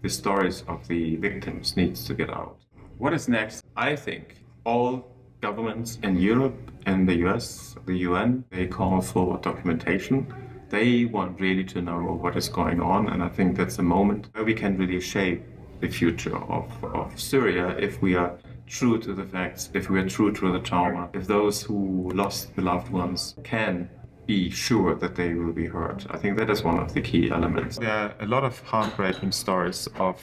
The stories of the victims needs to get out. What is next? I think all governments in Europe and the US, the UN, they call for documentation. They want really to know what is going on, and I think that's a moment where we can really shape the future of Syria if we are true to the facts, if we are true to the trauma, if those who lost the loved ones can be sure that they will be heard. I think that is one of the key elements. There are a lot of heartbreaking stories of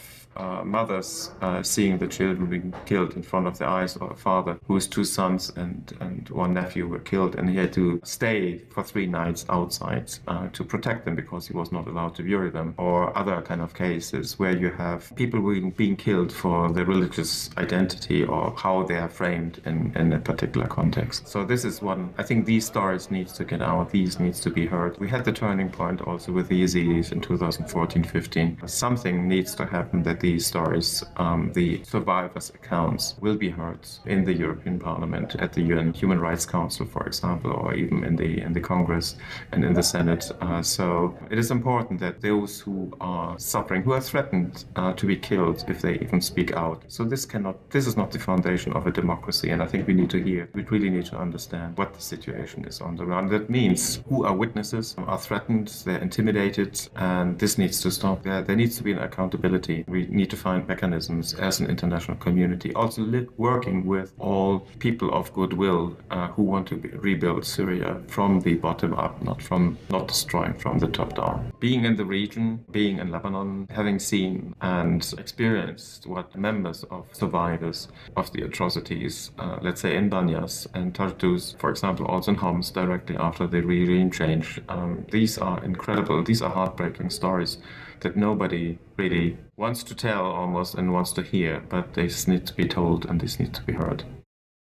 mothers seeing the children being killed in front of their eyes, or a father whose two sons and one nephew were killed, and he had to stay for 3 nights outside to protect them because he was not allowed to bury them, or other kind of cases where you have people being killed for their religious identity or how they are framed in a particular context. So this is one, I think these stories need to get out, these needs to be heard. We had the turning point also with the Yazidis in 2014-15. Something needs to happen that these stories, the survivors' accounts, will be heard in the European Parliament, at the UN Human Rights Council, for example, or even in the Congress and in the Senate. So it is important that those who are suffering, who are threatened to be killed if they even speak out. So this is not the foundation of a democracy, and I think we really need to understand what the situation is on the ground. That means who are witnesses, are threatened, they're intimidated, and this needs to stop. There needs to be an accountability. We need to find mechanisms as an international community, also working with all people of goodwill who want to rebuild Syria from the bottom up, not destroying from the top down. Being in the region, being in Lebanon, having seen and experienced what members of survivors of the atrocities, let's say in Banyas and Tartus, for example, also in Homs directly after the regime change, these are incredible, these are heartbreaking stories that nobody really wants to tell almost and wants to hear, but they need to be told and this needs to be heard.